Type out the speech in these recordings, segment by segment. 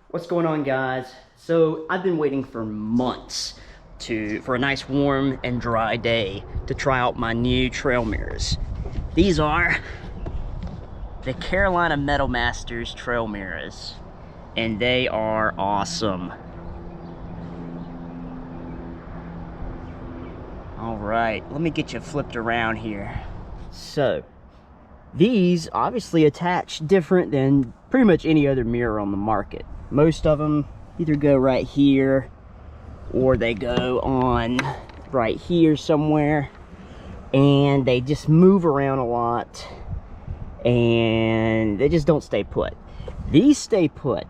What's going on, guys? So I've been waiting for months for a nice warm and dry day to try out my new trail mirrors. These are the Carolina Metal Masters trail mirrors, and they are awesome. All right, let me get you flipped around here. So these obviously attach different than pretty much any other mirror on the market. Most of them either go right here or they go on right here somewhere, and they just move around a lot and they just don't stay put. These stay put.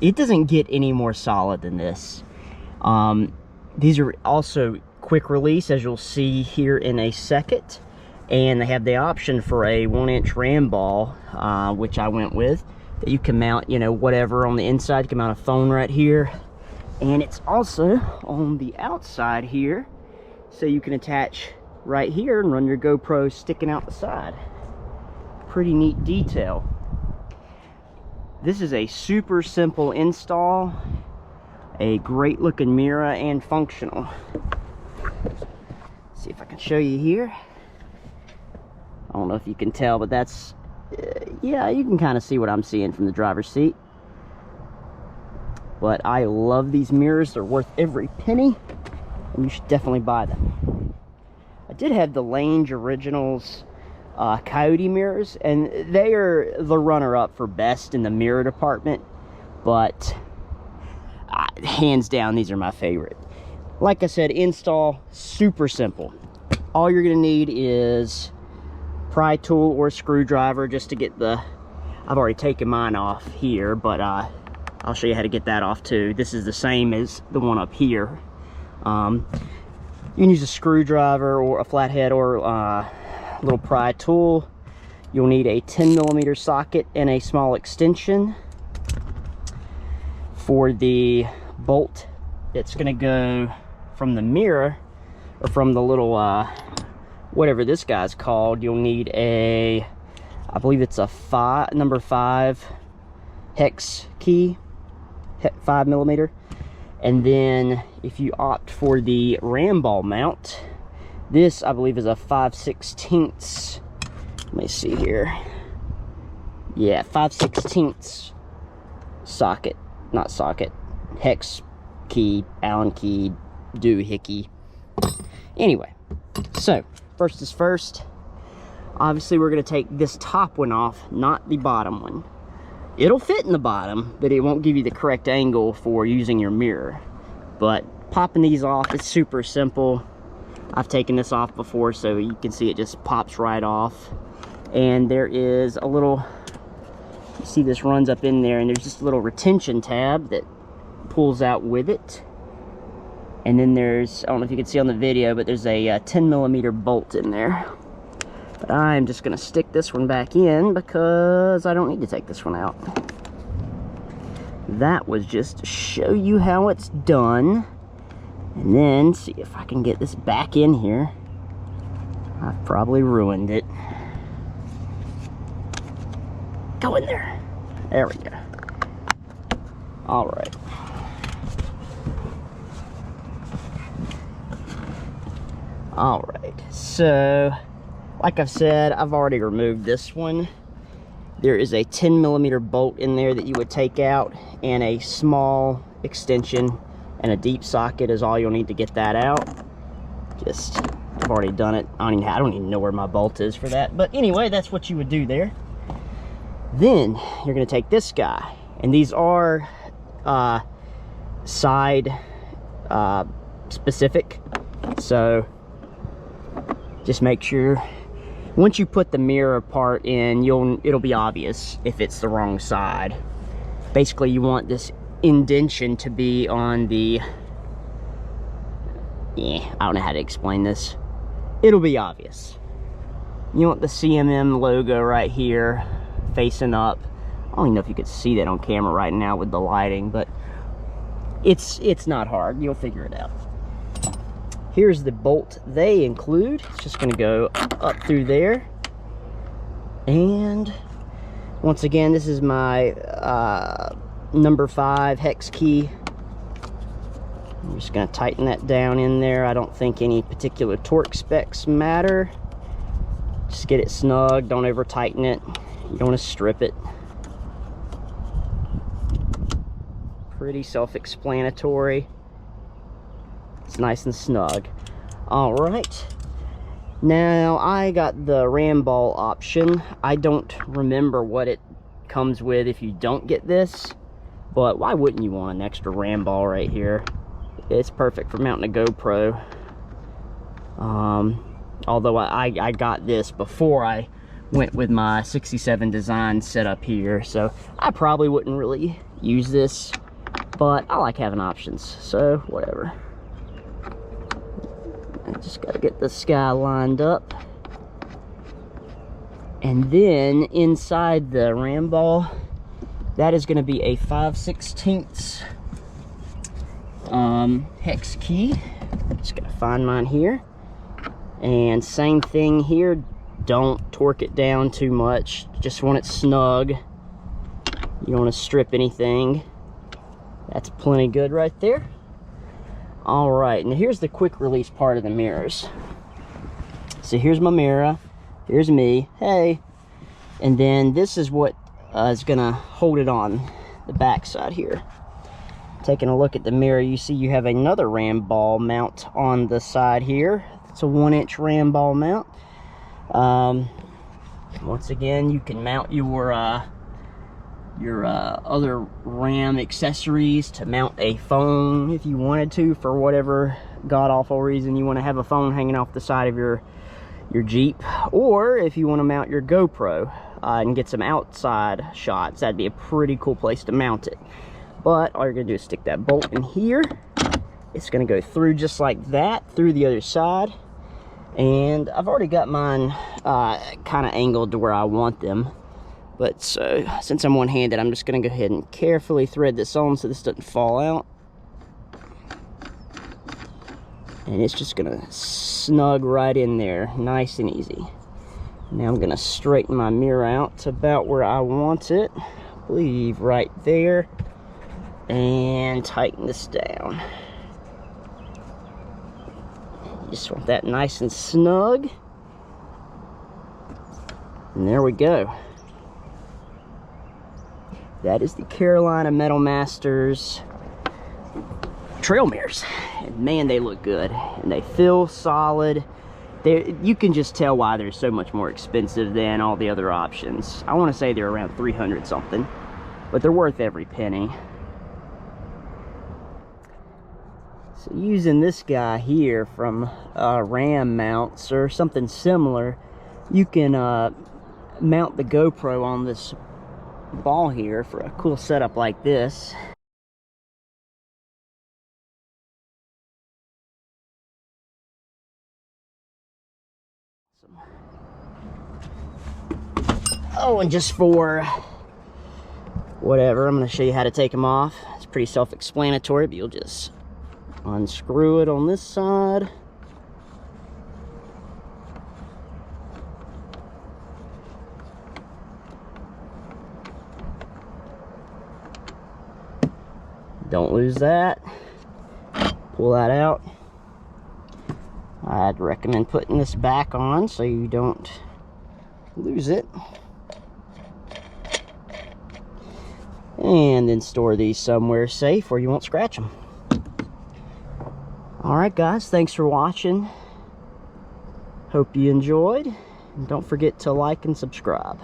It doesn't get any more solid than this. These are also quick release, as you'll see here in a second, and they have the option for a 1-inch ram ball, which I went with, that you can mount, you know, whatever on the inside. You can mount a phone right here, and it's also on the outside here, so you can attach right here and run your GoPro sticking out the side. Pretty neat detail. This is a super simple install, a great looking mirror, and functional. See if I can show you here. I don't know if you can tell, but that's yeah, you can kind of see what I'm seeing from the driver's seat. But I love these mirrors. They're worth every penny, and you should definitely buy them. I did have the Lange Originals Coyote mirrors, and they are the runner-up for best in the mirror department, but hands down, these are my favorite. Like I said, install super simple. All you're gonna need is pry tool or screwdriver just to get the, I've already taken mine off here, but I'll show you how to get that off too. This is the same as the one up here. You can use a screwdriver or a flathead or a little pry tool. You'll need a 10mm socket and a small extension. For the bolt, it's gonna go from the mirror, or from the little whatever this guy's called. You'll need a, I believe it's a number 5 hex key, 5mm. And then if you opt for the ram ball mount, this I believe is a 5/16. Let me see here. Yeah, 5/16 socket, not socket, hex key, Allen key, doohickey. Anyway, so first is first. Obviously, we're going to take this top one off, not the bottom one. It'll fit in the bottom, but it won't give you the correct angle for using your mirror. But popping these off is super simple. I've taken this off before, so you can see it just pops right off. And there is a little, you see this runs up in there, and there's just a little retention tab that pulls out with it. And then there's, I don't know if you can see on the video, but there's a 10mm bolt in there. But I'm just going to stick this one back in because I don't need to take this one out. That was just to show you how it's done. And then see if I can get this back in here. I've probably ruined it. Go in there. There we go. All right. All right, so like I've said, I've already removed this one. There is a 10mm bolt in there that you would take out, and a small extension and a deep socket is all you'll need to get that out. Just, I've already done it. I don't even know where my bolt is for that. But anyway, that's what you would do there. Then you're gonna take this guy, and these are side specific. So just make sure once you put the mirror part in, it'll be obvious if it's the wrong side. Basically, you want this indentation to be on the, I don't know how to explain this. It'll be obvious. You want the CMM logo right here facing up. I don't even know if you could see that on camera right now with the lighting, but it's not hard. You'll figure it out. Here's the bolt they include. It's just going to go up through there. And once again, this is my number 5 hex key. I'm just going to tighten that down in there. I don't think any particular torque specs matter. Just get it snug, don't over tighten it. You don't want to strip it. Pretty self-explanatory. It's nice and snug. All right. Now I got the ram ball option. I don't remember what it comes with if you don't get this, but why wouldn't you want an extra ram ball right here? It's perfect for mounting a GoPro. Although I got this before I went with my 67 design setup here, so I probably wouldn't really use this, but I like having options, so whatever. I just gotta get the sky lined up. And then inside the ram ball, that is gonna be a 5/16 hex key. Just gotta find mine here. And same thing here, don't torque it down too much, just want it snug. You don't want to strip anything. That's plenty good right there. All right, now here's the quick release part of the mirrors. So here's my mirror, here's me, hey, and then this is what is gonna hold it on the back side here. Taking a look at the mirror, you see you have another ram ball mount on the side here. It's a 1-inch ram ball mount. Once again, you can mount your other RAM accessories to mount a phone if you wanted to, for whatever god-awful reason you want to have a phone hanging off the side of your Jeep, or if you want to mount your GoPro and get some outside shots. That'd be a pretty cool place to mount it. But all you're gonna do is stick that bolt in here. It's gonna go through just like that, through the other side. And I've already got mine kind of angled to where I want them. But so, since I'm one-handed, I'm just gonna go ahead and carefully thread this on so this doesn't fall out. And it's just gonna snug right in there, nice and easy. Now I'm gonna straighten my mirror out to about where I want it. I believe right there. And tighten this down. You just want that nice and snug. And there we go. That is the Carolina Metal Masters trail mirrors. And man, they look good. And they feel solid. You can just tell why they're so much more expensive than all the other options. I want to say they're around 300 something, but they're worth every penny. So using this guy here from RAM mounts or something similar, you can mount the GoPro on this ball here for a cool setup like this. Oh, and just for whatever, I'm going to show you how to take them off. It's pretty self-explanatory, but you'll just unscrew it on this side. Don't lose that. Pull that out. I'd recommend putting this back on so you don't lose it. And then store these somewhere safe where you won't scratch them. Alright guys, thanks for watching. Hope you enjoyed. And don't forget to like and subscribe.